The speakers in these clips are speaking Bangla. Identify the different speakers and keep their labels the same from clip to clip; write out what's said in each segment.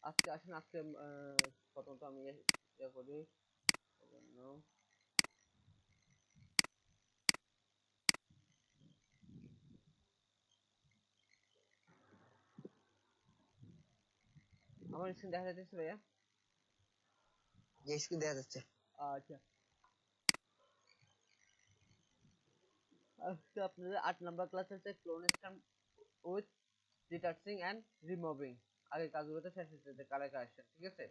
Speaker 1: আজকে আসেন আজকে প্রথমত আমি ইয়ে করি জন্য আমার স্ক্রিন দেখা যাচ্ছে ভাইয়া?
Speaker 2: যে স্ক্রিন দেখা যাচ্ছে।
Speaker 1: আচ্ছা, আজকে আপনাদের 8 নাম্বার ক্লাস হচ্ছে clone stamp with detaching and removing. আগে কাজগুলোতে শেষ হচ্ছে কালার কারেকশন, ঠিক আছে?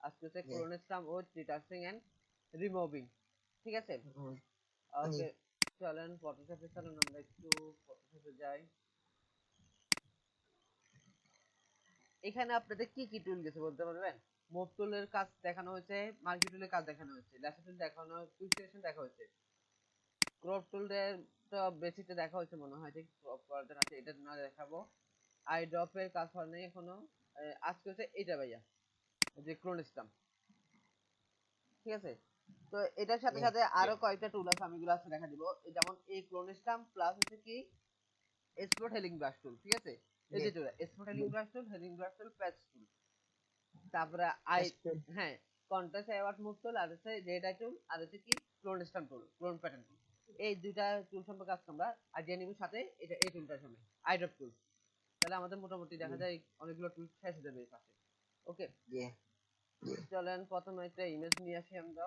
Speaker 1: আজকে হচ্ছে
Speaker 2: জি।
Speaker 1: Clone stamp with detaching and removing, ঠিক আছে?
Speaker 2: জি।
Speaker 1: ওকে, চলেন ফটোশপে চলেন আমরা একটু ফটোশপে যাই। এখানে আপনাদের কি কি টুল গেছে বলতে পারবেন? মুভ টুলের কাজ দেখানো হয়েছে, মার্কি টুলের কাজ দেখানো হয়েছে, ল্যাসো টুল দেখানো, কুইক সিলেকশন দেখা হয়েছে, ক্রপ টুলের তো বেসিকটা দেখা হয়েছে মনে হয়, ঠিক ক্রপ করাটা আছে, এটা না দেখাবো। আই ড্রপের কাজ হয় নাই এখনো। আজকে হচ্ছে এটা ভাইয়া, যে ক্লোন স্ট্যাম্প, ঠিক আছে? তো এটার সাথে
Speaker 2: জি।
Speaker 1: সাথে আরো কয়েকটা টুল আছে, আমি গুলো আছে দেখা দিব। যেমন এই ক্লোন স্ট্যাম্প প্লাস হচ্ছে কি স্পট হেলিং ব্রাশ টুল, ঠিক আছে? এই
Speaker 2: জি।
Speaker 1: যে টুল স্পট
Speaker 2: জি।
Speaker 1: Healing brush tool, healing brush tool, patch tool, তারপরে আই,
Speaker 2: এসপেল।
Speaker 1: হ্যাঁ, কন্ট্রাস্ট অ্যাওয়ার্ড মুভ টুল, আর হচ্ছে জেড আই টুল, আর হচ্ছে কি clone stamp tool, clone pattern tool. এই দুইটা টুল সম্পর্কে আজকে আমরা আর জেনে নিব, সাথে এটা এই টুলটার সামনে আই ড্রপ টুল। তাহলে আমাদের মোটামুটি
Speaker 2: জি।
Speaker 1: দেখা যায় অনেকগুলো টুল শেষ হয়ে যাবে এই পাশে। ওকে,
Speaker 2: জি। জি।
Speaker 1: চলেন প্রথমে একটা ইমেজ নিয়ে আসি আমরা।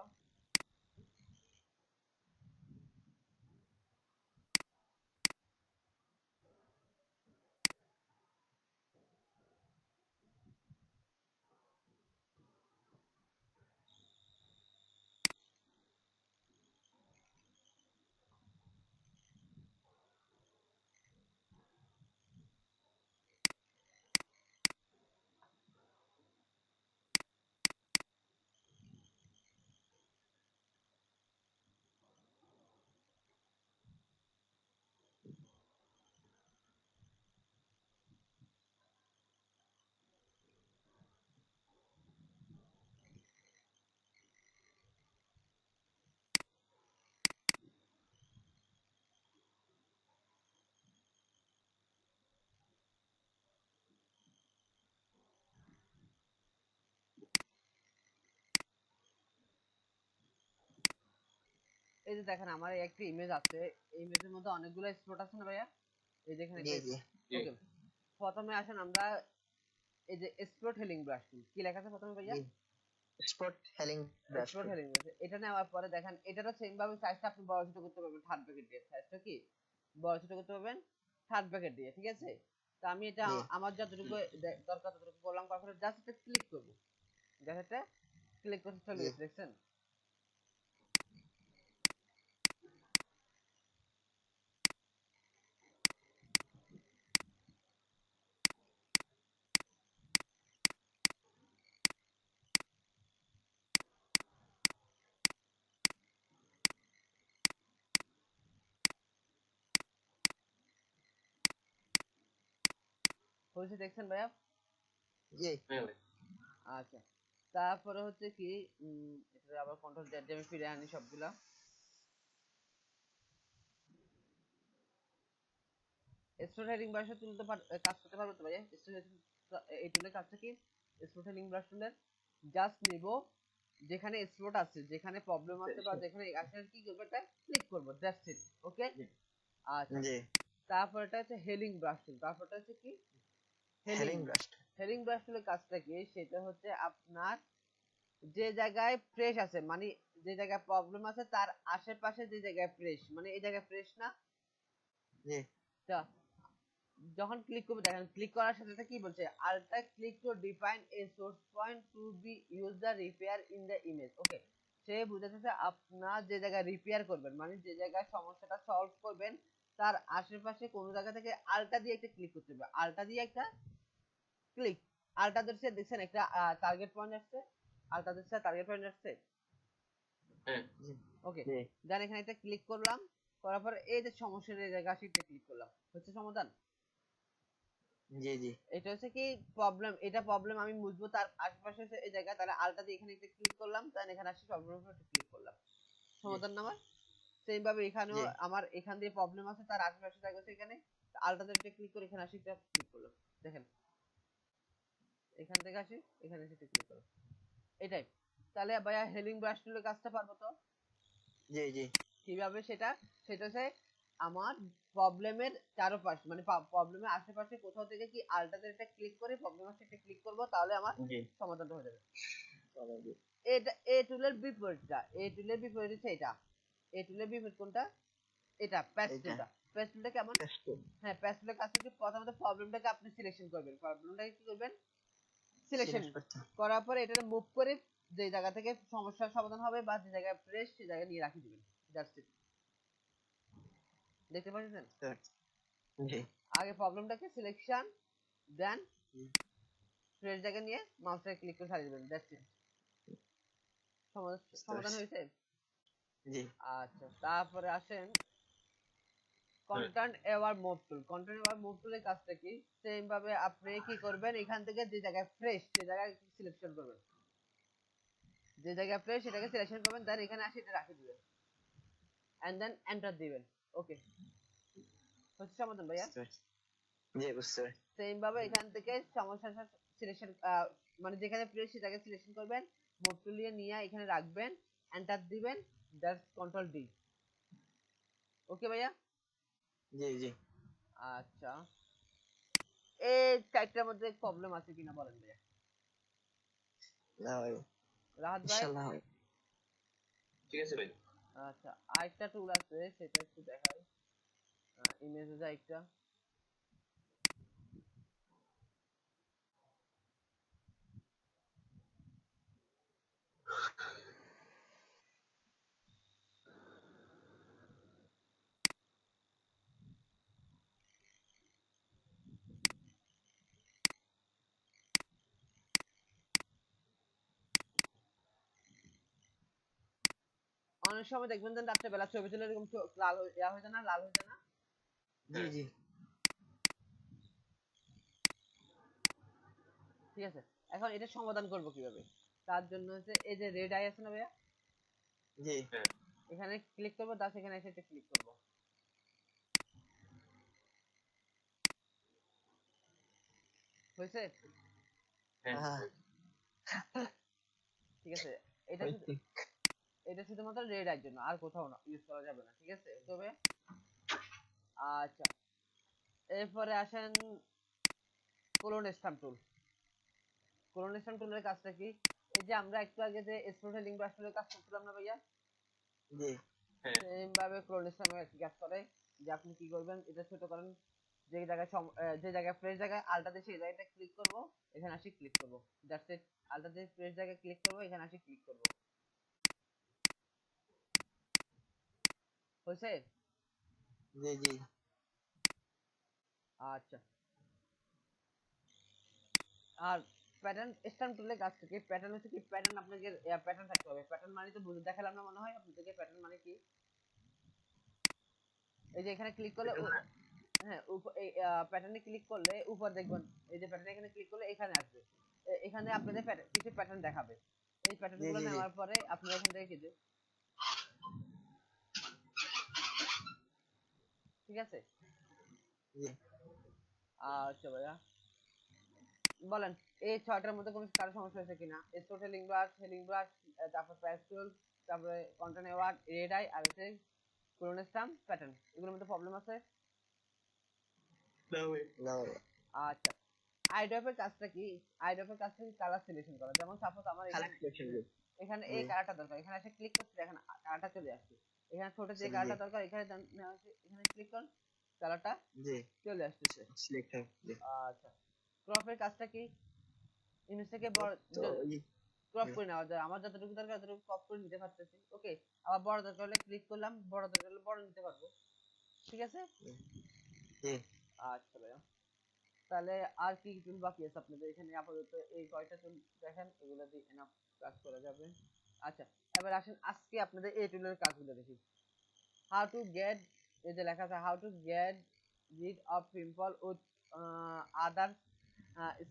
Speaker 1: এই যে দেখেন আমার একটা ইমেজ আছে, এই ইমেজের মধ্যে অনেকগুলো স্পট আছে না ভাইয়া? এই দেখেন
Speaker 2: জি।
Speaker 1: একটা,
Speaker 2: জি।
Speaker 1: ওকে, প্রথমে আসেন আমরা এই যে স্পট হেলিং ব্রাশ টুল, কি লেখা আছে প্রথমে ভাইয়া?
Speaker 2: জি। স্পট হেলিং ব্রাশ
Speaker 1: স্পট
Speaker 2: টুল।
Speaker 1: হেলিং ব্রাশ, এটা নেওয়ার পরে দেখেন এটারও সেম ভাবে সাইজটা আপনি বড় ছোট করতে পারবেন থার্ড ব্র্যাকেট দিয়ে, সাইজটা কি বড় ছোট করতে পারবেন থার্ড ব্র্যাকেট দিয়ে, ঠিক আছে? তো আমি এটা
Speaker 2: জি।
Speaker 1: আমার যতটুকু দরকার ততটুকু করলাম, করার পরে জাস্ট এটা ক্লিক করব, জাস্ট এটা ক্লিক করতে চলে
Speaker 2: জি।
Speaker 1: গেছে, দেখছেন? হয়েছে দেখছেন ভাইয়া?
Speaker 2: জি।
Speaker 1: আচ্ছা, তারপরে হচ্ছে কি এটা আবার কন্ট্রোল জেড দিয়ে আমি ফিরে আনি সবগুলা। স্টোর হেডিং ব্রাশে তুলতে কাজ করতে পারবো তো ভাইয়া? এই টুলের কাজটা কি, স্পট হেডিং ব্রাশ টুলের জাস্ট নিব, যেখানে স্পট আছে, যেখানে প্রবলেম আছে বা যেখানে আসলে কি করবো, এটা ক্লিক করবো, দ্যাটস ইট। ওকে, আচ্ছা,
Speaker 2: জি।
Speaker 1: তারপর এটা হচ্ছে হেলিং ব্রাশ টুল, তারপরটা হচ্ছে কি healing.
Speaker 2: Healing brush.
Speaker 1: Healing brush টুলের কাজটা কি, সেটা হচ্ছে আপনার যে জায়গায় ফ্রেশ আছে, মানে যে জায়গায় প্রবলেম আছে তার আশেপাশে যে জায়গায় ফ্রেশ, মানে এই জায়গায় ফ্রেশ না,
Speaker 2: জি।
Speaker 1: তা যখন ক্লিক করবে দেখেন ক্লিক করার সাথে সাথে কি বলছে, alt click to define a source point to be use the repair in the image. Okay, সে বুঝাচ্ছে আপনার যে জায়গায় রিপেয়ার করবেন, মানে যে জায়গায় সমস্যাটা সলভ করবেন তার আশেপাশে কোনো জায়গা থেকে আলটা দিয়ে একটা ক্লিক করতে হবে, আলটা দিয়ে একটা ক্লিক, আলটা ধরছে দেখছেন একটা টার্গেট পয়েন্ট আসছে, আলটা ধরছে টার্গেট পয়েন্ট আসছে।
Speaker 2: জি।
Speaker 1: ওকে,
Speaker 2: জি।
Speaker 1: দেন এখানে একটা ক্লিক করলাম, করার পর এই যে সমস্যার এই জায়গা সেটা ক্লিক করলাম, হচ্ছে সমাধান।
Speaker 2: জি। জি।
Speaker 1: এটা হচ্ছে কি প্রবলেম, এটা প্রবলেম আমি বুঝবো তার আশেপাশে এই জায়গায়, তাহলে আলটা দিয়ে এখানে একটা ক্লিক করলাম, দেন এখানে আসি প্রবলেম একটা ক্লিক করলাম,
Speaker 2: জি।
Speaker 1: সমাধান নামার। সেম ভাবে এখানেও
Speaker 2: জি।
Speaker 1: আমার এখান দিয়ে প্রবলেম আছে তার আশেপাশে জায়গা আছে, এখানে আলটা দিয়ে একটা ক্লিক করে এখানে আসি একটা ক্লিক করলাম, দেখেন এখান থেকে আসি, এখানে এসে ক্লিক করো, এটাই। তাহলে ভাইয়া হেলিং ব্রাশ টুলের কাজটা পারবো তো?
Speaker 2: জি জি
Speaker 1: কিভাবে সেটা? সেটা হচ্ছে আমার প্রবলেমের চারপাশ মানে প্রবলেমের আশেপাশে কোথাও থেকে কি আলটাতে একটা ক্লিক করে প্রবলেম আসছে একটা ক্লিক করব, তাহলে আমার
Speaker 2: জি
Speaker 1: সমাধানটা হয়ে যাবে।
Speaker 2: স্বাভাবিক।
Speaker 1: এটা এ টুলের বিপরীতটা, এ টুলের বিপরীত হচ্ছে এটা। এ টুলের বিপরীত কোনটা? এটা প্যাচ
Speaker 2: এইটা
Speaker 1: টুলটা। প্যাচ টুলটা কেমন?
Speaker 2: টেস্ট।
Speaker 1: হ্যাঁ, প্যাচ টুলের কাজ হচ্ছে প্রথমত প্রবলেমটাকে আপনি সিলেকশন করবেন, প্রবলেমটাকে কি করবেন? সিলেকশন
Speaker 2: সিলেক্ট করতে।
Speaker 1: করার পরে এটা মুভ করে যে জায়গা থেকে সমস্যার সমাধান হবে বা যে জায়গায় ফ্রেশ সেই জায়গায় নিয়ে রাখি দিবেন। দ্যাটস ইট। দেখতে পাচ্ছেন?
Speaker 2: জি
Speaker 1: আগে প্রবলেমটাকে সিলেকশন, দেন
Speaker 2: জি
Speaker 1: ফ্রেশ জায়গায় নিয়ে মাউসটা ক্লিক করে ছাড়িয়ে দিবেন। That's it.
Speaker 2: বুঝতে
Speaker 1: সমাধান
Speaker 2: পারছি।
Speaker 1: হয়েছে?
Speaker 2: জি
Speaker 1: আচ্ছা, তারপরে আসেন content aware move tool. Content aware move টুলের কাজটা কি? সেম ভাবে আপনি কি করবেন, এখান থেকে যে জায়গায় ফ্রেশ সেই জায়গায় সিলেকশন করবেন, যে জায়গায় ফ্রেশ সেটাকে সিলেকশন করবেন, দেন এখানে আসে এটা রাখে দিবেন এন্ড দেন এন্টার দিবেন। ওকে, হচ্ছে সমাধান ভাইয়া।
Speaker 2: বুঝতে পারছি। জি বুঝতে পারছি।
Speaker 1: সেম ভাবে এখান থেকে সমস্যা সিলেকশন মানে যেখানে ফ্রেশ সেটাকে সিলেকশন করবেন, মুভ টুল নিয়ে এখানে রাখবেন, এন্টার দিবেন, দ্যাটস কন্ট্রোল ডি। ওকে ভাইয়া।
Speaker 2: জি জি
Speaker 1: আচ্ছা, এই চারটার মধ্যে প্রবলেম আছে কিনা বলেন ভাইয়া।
Speaker 2: না ভাই,
Speaker 1: রাহাত ভাই।
Speaker 2: ইনশাআল্লাহ হবে। ঠিক আছে ভাই।
Speaker 1: আচ্ছা, আরেকটা টুল আছে সেটা একটু দেখাই। ইমেজে যা একটা, অনেক সময় দেখবেন যে রাত্রেবেলা ছবি তুলে এরকম লাল ইয়া হয়ে যায় না, লাল হয়ে যায় না?
Speaker 2: জি জি
Speaker 1: ঠিক আছে, এখন এটা সমাধান করব কিভাবে? তার জন্য হচ্ছে এই যে রেড আই আছে না ভাইয়া,
Speaker 2: জি
Speaker 1: এখানে ক্লিক করবো, তার সেখানে এসে ক্লিক করব। হয়েছে?
Speaker 2: হ্যাঁ
Speaker 1: ঠিক আছে, এটা শুধু,
Speaker 2: হয়েছে।
Speaker 1: এটা শুধুমাত্র রেড আইয়ের জন্য, আর কোথাও না ইউজ করা যাবে না। ঠিক আছে, তবে আচ্ছা, এরপরে আসেন clone stamp tool. Clone stamp টুলের কাজটা কি? এই যে আমরা একটু আগে যে স্পোর্টের লিঙ্ক ব্রাশ টুলের কাজ করছিলাম না ভাইয়া,
Speaker 2: জি
Speaker 1: সেম ভাবে ক্লোন স্ট্যাম্প একই কাজ করে। যে আপনি কি করবেন, এটা ছোট করেন, যে জায়গায় যে জায়গায় ফ্রেশ জায়গায় আলটা দিয়ে সেই জায়গাটা ক্লিক করব, এখানে আসি ক্লিক করব, দ্যাটস ইট। আলটা দিয়ে ফ্রেশ জায়গায় ক্লিক করব, এখানে আসি ক্লিক করব। হয়েছে?
Speaker 2: জি জি
Speaker 1: আচ্ছা, আর প্যাটার্ন স্ট্যাম্প টুলের কাজ থেকে প্যাটার্ন হচ্ছে কি, প্যাটার্ন আপনাকে প্যাটার্ন থাকতে হবে। প্যাটার্ন মানে তো বুঝে দেখালাম না মনে হয় আপনাদেরকে, প্যাটার্ন মানে কি? এই যে এখানে ক্লিক করলে হ্যাঁ, এই প্যাটার্নে ক্লিক করলে উপর দেখবেন, এই যে প্যাটার্নে এখানে ক্লিক করলে এখানে আসবে, এখানে আপনাদের কিছু প্যাটার্ন দেখাবে। এই প্যাটার্ন
Speaker 2: জি
Speaker 1: গুলো
Speaker 2: জি জি
Speaker 1: নেওয়ার পরে আপনারা এখান থেকে কি ঠিক আছে।
Speaker 2: জি
Speaker 1: আচ্ছা ভাইয়া, বলেন এই ছয়টার মধ্যে কোনো কারো সমস্যা হয়েছে কিনা? স্টোর হেলিং ব্রাশ, তারপর প্যাস্টেল, তারপরে কন্টেন্ট অ্যাওয়ার্ড, রেড আই, আর হচ্ছে ক্লোন স্ট্যাম্প প্যাটার্ন, এগুলোর মধ্যে প্রবলেম আছে?
Speaker 2: না ভাই না ভাই।
Speaker 1: আচ্ছা, আইড্রপের কাজটা কি? আইড্রপের কাজটা কি কালার সিলেকশন করা। যেমন সাপোজ আমার এখানে,
Speaker 2: কালেক্ট করছেন জি
Speaker 1: এখানে
Speaker 2: জি
Speaker 1: এই কালারটা দরকার, এখানে এসে ক্লিক করছি, দেখেন কালারটা চলে আসছে। এখানে ছোট যে
Speaker 2: জি
Speaker 1: কালারটা দরকার এখানে এখানে ক্লিক করুন, কালারটা
Speaker 2: জি
Speaker 1: চলে আসতেছে।
Speaker 2: সিলেক্ট হবে জি।
Speaker 1: আচ্ছা, ক্রপের কাজটা কি? ইমেজ থেকে
Speaker 2: তো তো ই
Speaker 1: ক্রপ করে নেওয়া যায়, আমার যতটুকু দরকার ততটুকু ক্রপ করে নিতে পারতেছি। ওকে, আবার বড় দরকার হলে ক্লিক করলাম, বড় দরকার হলে বড় নিতে পারবো। ঠিক আছে।
Speaker 2: জি
Speaker 1: আচ্ছা ভাইয়া, তাহলে আর কি টুল বাকি আছে আপনাদের এখানে? আপাতত এই কয়টা টুল দেখেন, এগুলো দিয়ে এনাফ কাজ করা যাবে। আচ্ছা, এবার আসেন আজকে আপনাদের এই টুলের কাজগুলো দেখি। হাউ টু গেট, এই যে লেখা আছে how to get rid of pimple with other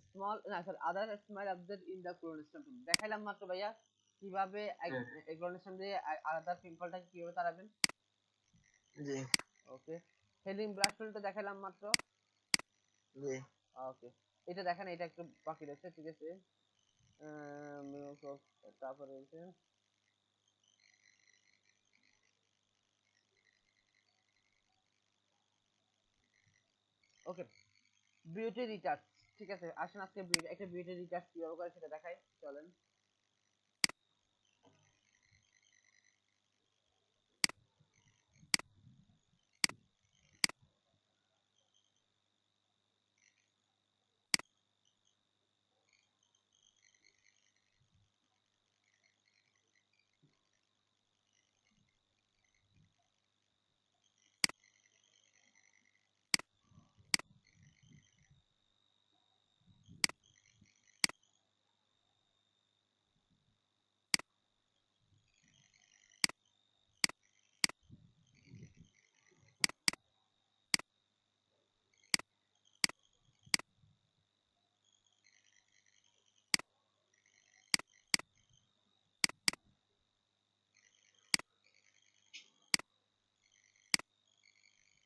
Speaker 1: small, না sir, other small object in the clone stamp tool দেখাইলাম মাত্র ভাইয়া, কিভাবে ক্লোনেস্টন দিয়ে আদার পিম্পলটা কিভাবে তাড়াবেন।
Speaker 2: জি
Speaker 1: ওকে, হেলিং ব্রাশ টুলটা দেখাইলাম মাত্র।
Speaker 2: জি
Speaker 1: ওকে, এটা দেখেন, এটা একটু বাকি রয়েছে, ঠিক আছে। তারপরে হচ্ছে ওকে, বিউটি রিচার্জ। ঠিক আছে, আসুন আজকে একটা বিউটি রিচার্জ কিভাবে করে সেটা দেখাই, চলেন।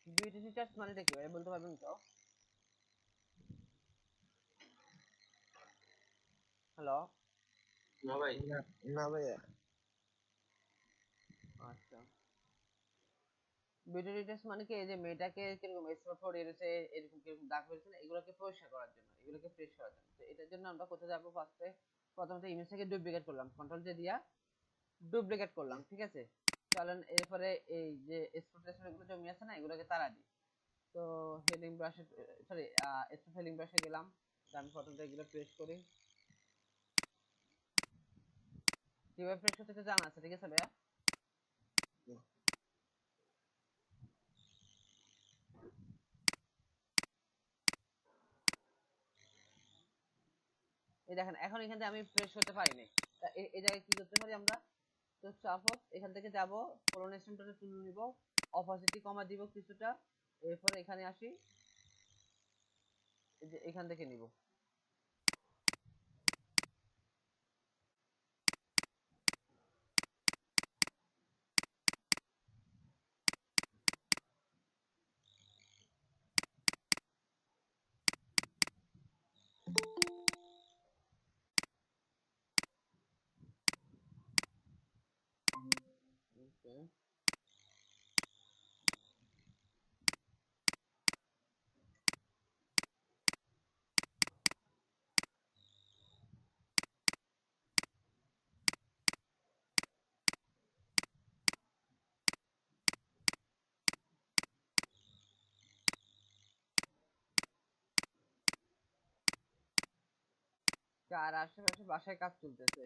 Speaker 1: বিউটি রিচার্জ মানেটা কি ভাই, বলতে পারবেন তো? হ্যালো।
Speaker 2: না ভাই, না, না ভাইয়া।
Speaker 1: আচ্ছা, বিউটি রিচার্জ মানে কি, এই যে মেয়েটাকে কিরকম স্পট এসেছে, এরকম কিরকম দাগ হয়েছে না, এগুলোকে পরিষ্কার করার জন্য, এগুলোকে ফ্রেশ করার জন্য। তো এটার জন্য আমরা কোথায় যাবো? ফার্স্টে প্রথমত ইমেজটাকে ডুপ্লিকেট করলাম, কন্ট্রোল জে দিয়া ডুপ্লিকেট করলাম, ঠিক আছে। চলেন এরপরে এই যে স্পট গুলো জমি আছে না, এগুলোকে তাড়া দিই। তো হেডিং ব্রাশে, সরি, স্পট হেডিং ব্রাশে গেলাম, আমি প্রথমটা এগুলো প্রেস করি। কিভাবে প্রেস করতে জানা আছে, ঠিক আছে ভাইয়া। এই দেখেন, এখন এখান থেকে আমি প্রেস করতে পারি নাই। তা এই জায়গায় কি করতে পারি আমরা? তো সাপোজ এখান থেকে যাব, প্রোনেশনটা তুলে নিব, অপাসিটি কমা দিব কিছুটা, এরপর এখানে আসি, এই যে এখান থেকে নিব। ওকে, 4 আশেপাশে বাসায় কাজ চলতেছে।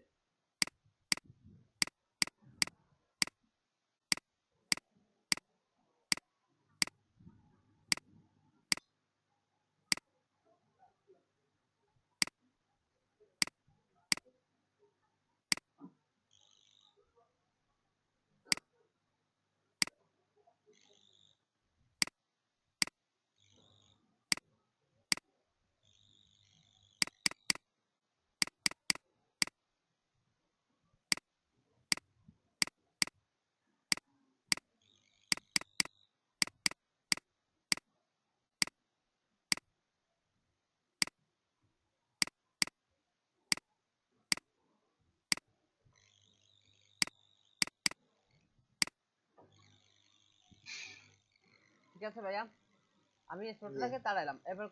Speaker 1: ঠিক আছে ভাইয়া, আমি
Speaker 2: জি,
Speaker 1: স্পটটাকে তাড়াইলাম, এরপর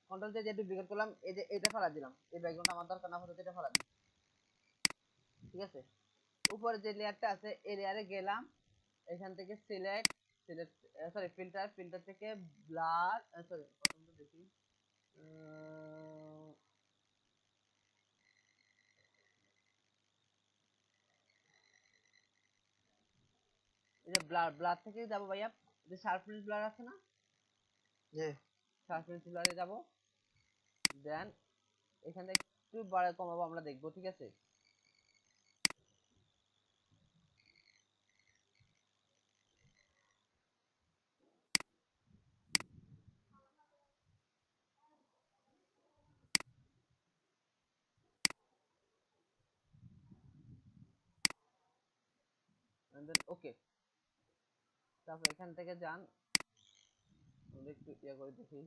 Speaker 1: কন্ট্রোল যে ডুপ্লিকেট করলাম, এই যে এটা ফেলা দিলাম, এই ব্যাকগ্রাউন্ড আমার দরকার না, হতে এটা ফেলা দিই, ঠিক আছে। উপরে যে লেয়ারটা আছে, এই লেয়ারে গেলাম, এখান থেকে select, select, sorry, filter, filter থেকে ব্লার, সরি, প্রথমটা দেখি, আহ, এই যে ব্লার, ব্লার থেকে যাবো ভাইয়া, যে শার্পনেস ব্লার আছে না,
Speaker 2: জি।
Speaker 1: শার্পনেস ব্লারে যাব, দেন এখানে একটু বাড়া কমাবো, আমরা দেখবো, ঠিক আছে। দেন ওকে, তারপর এখান থেকে যান, আমরা একটু ইয়ে করে দেখি,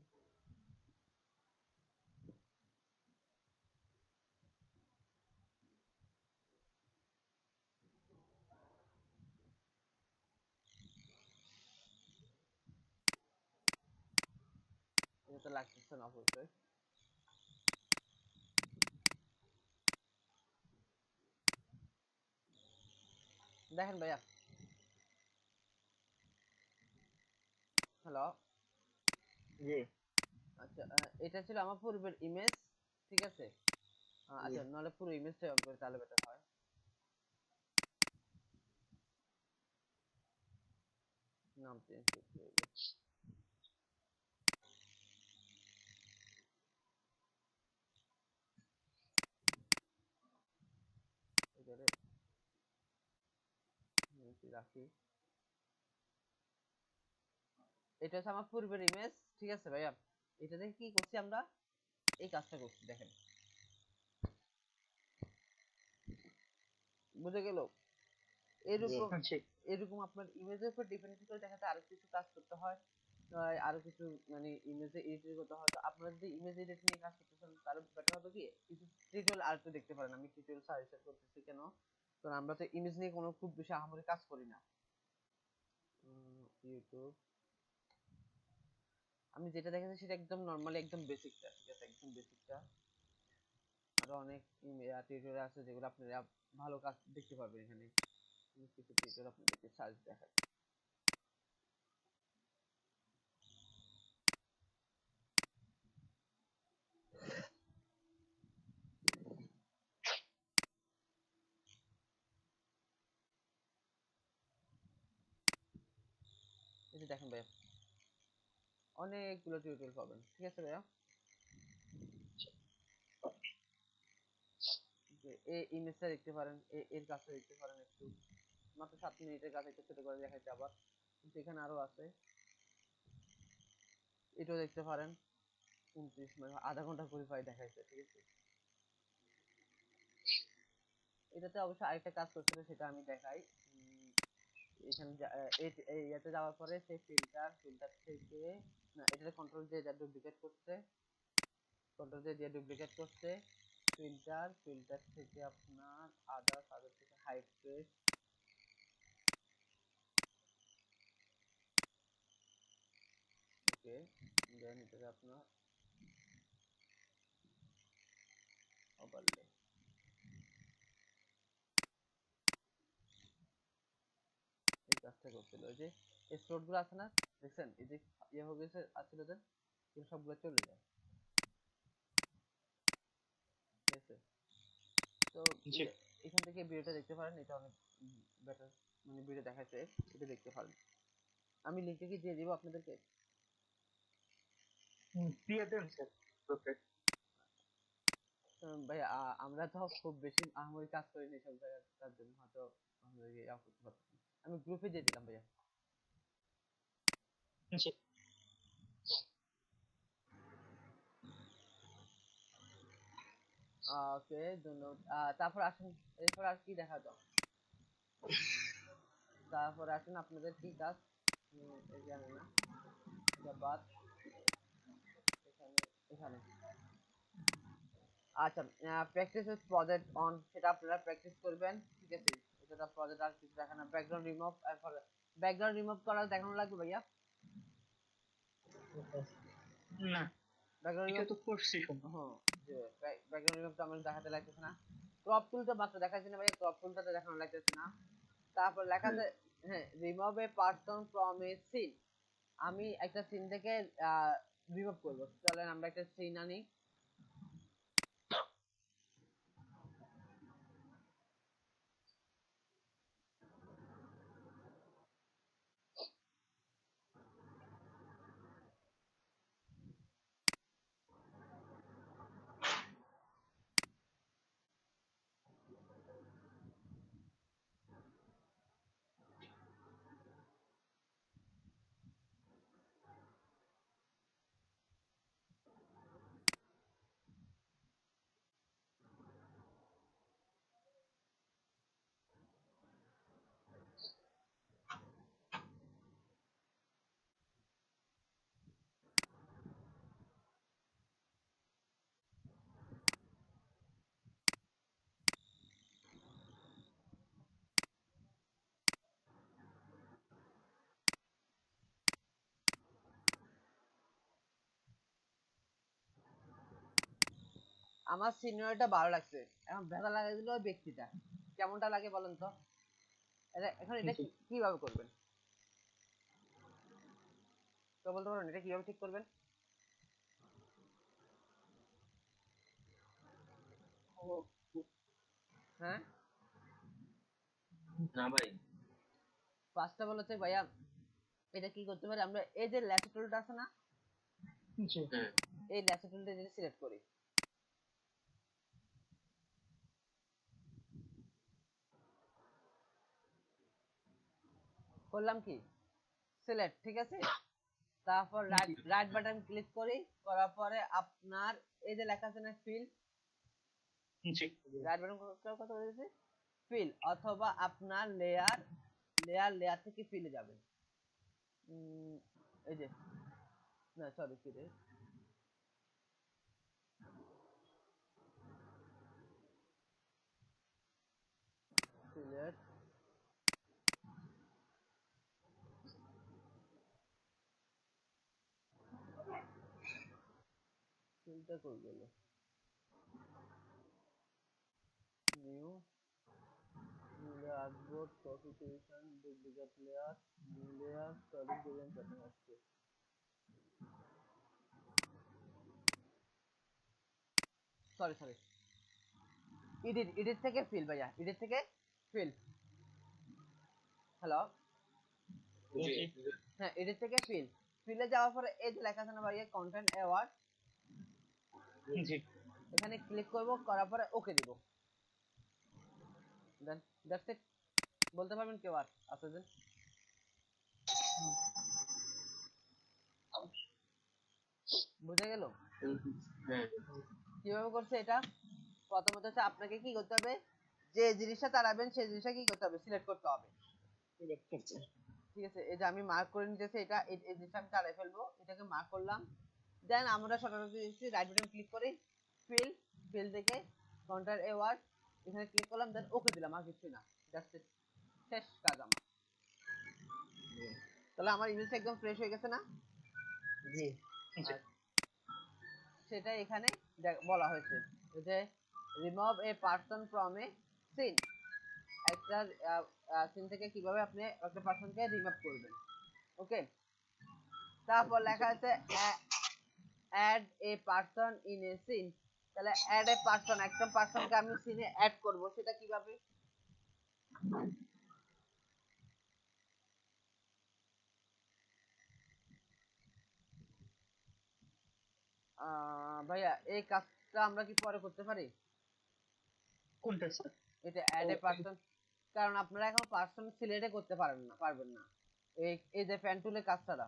Speaker 1: এটা লাগতেছে না অবশ্যই। দেখেন ভাইয়া, হ্যালো,
Speaker 2: জি
Speaker 1: আচ্ছা এটা ছিল আমার পূর্বের ইমেজ, ঠিক আছে।
Speaker 2: জি
Speaker 1: আচ্ছা নাহলে পুরো ইমেজটা অন করে তাহলে বেটার হয়। নাম চেঞ্জ করতে হবে এবারে, রাখি। এটা হচ্ছে আমার পূর্বের ইমেজ, ঠিক আছে ভাইয়া। এটা দেখে কি করছি আমরা, এই কাজটা করছি দেখেন, বুঝে গেল।
Speaker 2: জি
Speaker 1: এরকম
Speaker 2: ঠিক
Speaker 1: এরকম আপনার ইমেজের উপর ডিপেন্ড করে দেখাতে আরো কিছু কাজ করতে হয়, আরো কিছু মানে ইমেজে এডিট করতে হয়। তো আপনারা যদি ইমেজ এডিট নিয়ে কাজ করতেছেন তাহলে বেটার হবে কি কিছু টিউটোরিয়াল আর একটু দেখতে পারেন। আমি টিউটোরিয়াল সাজেশন করতেছি কেন, কারণ আমরা তো ইমেজ নিয়ে কোনো খুব বেশি আহামরি কাজ করি না। ইউটিউব, আমি যেটা দেখাচ্ছি সেটা একদম নরমালি একদম বেসিকটা, ঠিক আছে, একদম বেসিকটা। আরো অনেক টিউটোরিয়াল আছে যেগুলো আপনারা ভালো কাজ দেখতে পারবেন এখানে। কিছু টিউটোরিয়াল আপনাদেরকে সার্চ দেখাই। এই যে দেখেন ভাইয়া, অনেকগুলো টিউটোরিয়াল পাবেন, ঠিক আছে ভাইয়া। যে এই ইমেজটা দেখতে পারেন, এর কাজটা দেখতে পারেন একটু, মাত্র 7 মিনিটের কাজ, একটু ছোট করে দেখাইতে আবার, কিন্তু এখানে আরো আছে, এটাও দেখতে পারেন। 29 মানে আধা ঘন্টা পরিফাই দেখাইছে, ঠিক আছে। এটাতে অবশ্য আরেকটা কাজ করতে হবে, সেটা আমি দেখাই। এখানে এই ইয়াতে যাওয়ার পরে সেই ফিল্টার থেকে, না এটা কন্ট্রোল দিয়ে যা ডুপ্লিকেট করতে, কন্ট্রোল দিয়ে ডুপ্লিকেট করতে, ফিল্টার থেকে আপনার আদার থেকে হাই প্রেস, ওকে, দেন এটাকে আপনার ওভারলে, এই কাজটা করছিল। ওই যে এই স্লট গুলো আছে না, দেখছেন এই যে ইয়ে হয়ে গেছে আসলে ওদের, সবগুলো চলে যায়, ঠিক আছে। তো
Speaker 2: জি
Speaker 1: এখান থেকে ভিডিওটা দেখতে পারেন, এটা অনেক বেটার মানে ভিডিও দেখাচ্ছে, এটা দেখতে পারেন। আমি লিঙ্কটা কি দিয়ে দিব আপনাদেরকে?
Speaker 2: দিয়ে দেন স্যার ওকে
Speaker 1: ভাই আমরা তো খুব বেশি আহামরি কাজ করিনি সব জায়গায়, তার জন্য হয়তো আমাদেরকে ইয়া করতে পারতেছি না। আমি গ্রুপে দিয়ে দিলাম ভাইয়া।
Speaker 2: জি
Speaker 1: ওকে, ধন্যবাদ। তারপর আসুন, এরপর আর কি দেখা দাও, তারপর আসুন আপনাদের কি কাজ, এখানে না, এটা বাদ, এখানে, এখানে। আচ্ছা, প্র্যাকটিস উইথ প্রজেক্ট অন, সেটা আপনারা প্র্যাকটিস করবেন, ঠিক আছে। এটা প্রজেক্ট আর কিছু দেখানো, ব্যাকগ্রাউন্ড রিমুভ, ব্যাকগ্রাউন্ড রিমুভ করা দেখানো লাগবে ভাইয়া।
Speaker 2: না
Speaker 1: ব্যাকগ্রাউন্ড
Speaker 2: এটা
Speaker 1: রিমুভ,
Speaker 2: তো করছি শুনুন
Speaker 1: হ্যাঁ, যে ব্যাকগ্রাউন্ড রিমুভটা আমার দেখাতে লাগতেছে না। ক্রপ টুলটা মাত্র দেখাচ্ছি না ভাইয়া, ক্রপ টুলটা দেখানো লাগতেছে না। তারপর লেখাতে, হ্যাঁ, remove a person from a scene, আমি একটা সিন থেকে রিমুভ করবো, চলেন আমরা একটা সিন আনি। আমার সিনিয়রটা ভালো লাগছে, এখন ভেড়া লাগাই দিল ওই ব্যক্তিটা, কেমনটা লাগে বলেন তো? এখন এটা
Speaker 2: জি।
Speaker 1: কিভাবে করবেন তো বলতে পারবেন, এটা কিভাবে ঠিক করবেন? হ্যাঁ,
Speaker 3: না ভাই।
Speaker 1: ফার্স্ট অফ অল হচ্ছে ভাইয়া, এটা কি করতে পারি আমরা, এই যে ল্যাসো টুলটা আছে না,
Speaker 2: জি।
Speaker 3: হ্যাঁ
Speaker 1: এই ল্যাসো টুলটা যদি সিলেক্ট করি, করলাম কি সিলেক্ট, ঠিক আছে, তারপর রাইট
Speaker 2: জি।
Speaker 1: রাইট বাটন ক্লিক করি, করার পরে আপনার এই যে লেখা আছে না ফিল,
Speaker 2: জি।
Speaker 1: রাইট বাটন কথা বলেছি, ফিল অথবা আপনার লেয়ার থেকে ফিলে যাবেন। এই যে, না সরি, ফিলে ফিলের ফিলটা কই গেল, new artboard configuration duplicate layer, new layer solid design pattern আসছে, সরি সরি, এডিট থেকে ফিল ভাইয়া, এডিট থেকে ফিল, হ্যালো,
Speaker 3: জি
Speaker 1: হ্যাঁ এডিট থেকে ফিলে যাওয়ার পরে এই যে লেখা আছে না ভাইয়া কন্টেন্ট অ্যাওয়ার্ড,
Speaker 2: জি।
Speaker 1: এখানে ক্লিক করব, করার পরে ওকে দিব, দেন দ্যাটস ইট। বলতে পারবেন কেউ আর আছে দেন? বুঝে গেল
Speaker 3: হ্যাঁ
Speaker 1: কিভাবে করছে এটা? প্রথমত হচ্ছে আপনাকে কি করতে হবে, যে জিনিসটা তাড়াবেন সেই জিনিসটা কি করতে হবে, সিলেক্ট করতে হবে, ঠিক আছে। এই যে আমি মার্ক করে নিতেছি, এটা এই জিনিসটা আমি তাড়াই ফেলবো, এটাকে মার্ক করলাম, দেন আমরা সরাসরি রাইট বাটন ক্লিক করি, ফিল, ফিল থেকে কাউন্টার এ ওয়ার্ড, এখানে ক্লিক করলাম, দেন ওকে দিলাম, আর কিছু না, জাস্ট শেষ কাজ আমার। তাহলে আমার ইমেজটা একদম ফ্রেশ হয়ে গেছে না?
Speaker 3: জি
Speaker 1: আর সেটা এখানে বলা হয়েছে যে remove a person from a scene, একটা সিন থেকে কিভাবে আপনি একটা পারসনকে রিমুভ করবেন, ওকে। তারপর লেখা আছে add a person in a scene, তাহলে অ্যাড এ পারসন, একটা পারসনকে আমি সিনে অ্যাড করব, সেটা কিভাবে? ভাইয়া এই কাজটা আমরা কি পরে করতে পারি?
Speaker 2: কোনটা স্যার?
Speaker 1: এটা অ্যাড এ পারসন, কারণ আপনারা এখন পারসন সিলেক্টে করতে পারবেন না, এই যে প্যান টুলের কাজটা,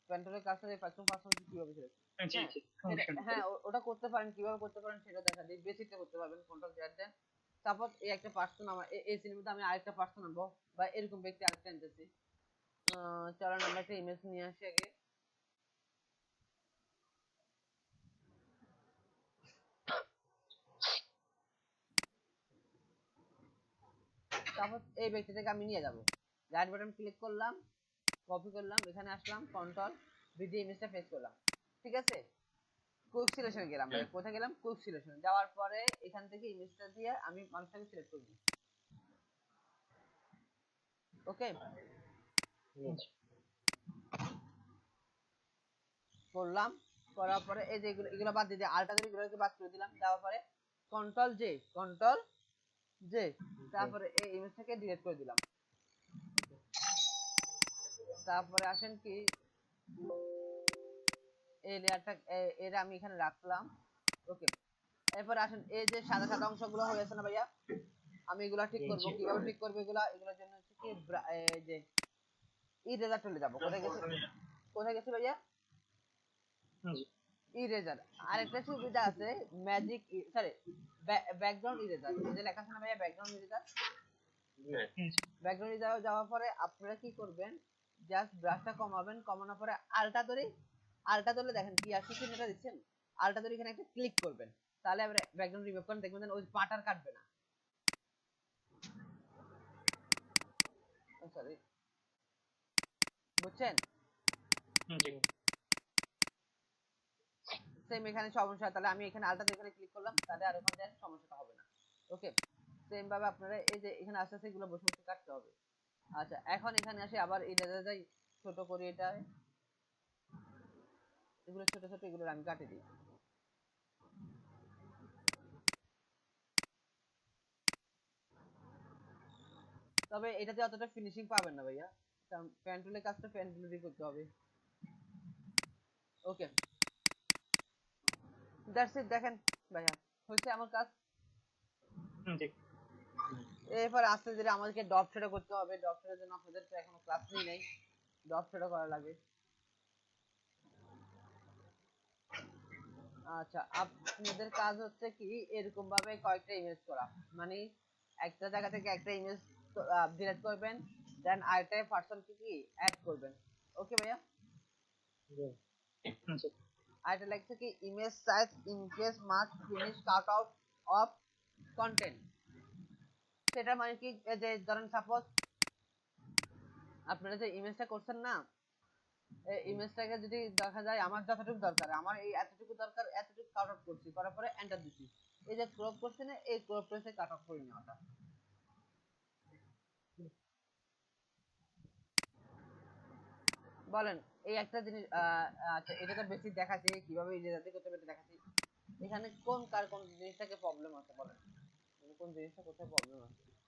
Speaker 1: প্যান টুলের কাজটা এই পারসন কিভাবে সিলেক্ট,
Speaker 2: জি
Speaker 1: হ্যাঁ
Speaker 2: জি।
Speaker 1: সেটা,
Speaker 2: ফাংশন।
Speaker 1: হ্যাঁ ওটা করতে পারেন, কিভাবে করতে পারেন সেটা দেখা দিই, বেসিকটা করতে পারবেন, কন্ট্রোল জেড দেন, সাপোজ এই একটা পার্সন আমার এই সিনেমাতে আমি আরেকটা পার্সন আনবো, বা এরকম ব্যক্তি আরেকটা আনতেছি, চলেন আমরা একটা ইমেজ নিয়ে আসি আগে, তারপর এই ব্যক্তিটাকে আমি নিয়ে যাব, রাইট বাটন ক্লিক করলাম, কপি করলাম, এখানে আসলাম, কন্ট্রোল ভিডি ইমেজটা পেস্ট করলাম, ঠিক আছে। কুইক সিলেকশনে গেলাম,
Speaker 3: হ্যাঁ
Speaker 1: কোথায় গেলাম, কুইক সিলেকশন যাওয়ার পরে এখান থেকে ইমেজটা দিয়ে আমি মানুষটাকে সিলেক্ট করব, ওকে, করলাম, করার পরে এই যে এগুলো বাদ দিয়ে আলটা ধরে এগুলোকে বাদ করে দিলাম, দেওয়ার পরে কন্ট্রোল জে, তারপরে এই ইমেজটাকে ডিলিট করে দিলাম, তারপরে আসেন কি এই লেয়ারটা, এটা আমি এখানে রাখলাম, ওকে। এরপর আসেন এই যে সাদা সাদা অংশগুলো হয়ে আছে না ভাইয়া, আমি এগুলা ঠিক করব, কিভাবে ঠিক করবো এগুলোর জন্য হচ্ছে কি এই যে ইরেজার চলে যাব, কোথায় গেছে ভাইয়া,
Speaker 2: জি।
Speaker 1: ইরেজার। আরেকটা সুবিধা আছে, ম্যাজিক, সরি, ব্যাকগ্রাউন্ড ইরেজার, এই যে লেখা আছে না ভাইয়া ব্যাকগ্রাউন্ড ইরেজার,
Speaker 3: হ্যাঁ
Speaker 2: জি।
Speaker 1: ব্যাকগ্রাউন্ড ইরেজার যাওয়ার পরে আপনারা কি করবেন, জাস্ট ব্রাশটা কমাবেন, কমানোর পরে আলটা ধরে দেখেন কি আছে চিহ্নটা দিচ্ছেন, আলটা ধরে এখানে একটা ক্লিক করবেন, তাহলে আবার ব্যাকগ্রাউন্ড রিমুভ করেন, দেখবেন ওই পাটার কাটবে না, সরি, বুঝছেন?
Speaker 2: জি।
Speaker 1: সেম এখানে সমস্যা, তাহলে আমি এখানে আলটাতে এখানে ক্লিক করলাম, তাহলে আর ওখানে সমস্যাটা হবে না। ওকে, সেম ভাবে আপনারা এই যে এখানে আস্তে আস্তে এগুলো বসে বসে কাটতে হবে। আচ্ছা, এখন এখানে আসি আবার এই যাই ছোট করি, এটা এগুলো ছোট ছোট, এগুলো আমি কাটে দিই। তবে এটাতে অতটা ফিনিশিং পাবেন না ভাইয়া, কারণ প্যান টুলের কাজটা প্যান টুলে দিয়ে করতে হবে। ওকে, দ্যাটস ইট। দেখেন ভাইয়া, হচ্ছে আমার কাজ।
Speaker 2: জি
Speaker 1: এরপর আস্তে ধীরে আমাদেরকে ডপ শেডও করতে হবে। ডপ শেডের জন্য আপনাদের তো এখনো ক্লাস নেই নাই, ডপ শেডও করা লাগে। আচ্ছা, আপনাদের কাজ হচ্ছে কি এরকম ভাবে কয়েকটা ইমেজ করা, মানে একটা জায়গা থেকে একটা ইমেজ ডিলিট করবেন, দেন আরেকটা পার্সনকে কি অ্যাড করবেন। ওকে ভাইয়া,
Speaker 3: জি
Speaker 2: জি
Speaker 1: আরেকটা লাগছে কি image size ইনকেস must finish cut out of content. সেটা মানে কি, এই যে ধরেন সাপোজ আপনারা যে ইমেজটা করছেন না, এই ইমেজটাকে যদি দেখা যায় আমার যতটুকু দরকার, আমার এই এতটুকু দরকার, এতটুকু কাট আউট করছি, করার পরে এন্টার দিচ্ছি, এই যে ক্রপ করছে না, এই ক্রপ প্রেসে কাট আউট করে নেওয়াটা। বলেন, এই একটা জিনিস আচ্ছা, এটা তো বেশি দেখাচ্ছি কিভাবে ইংরেজি করতে হবে এটা দেখাচ্ছি। এখানে কোন কার কোন জিনিসটাকে প্রবলেম আছে বলেন, কোন জিনিসটা কোথায় প্রবলেম আছে?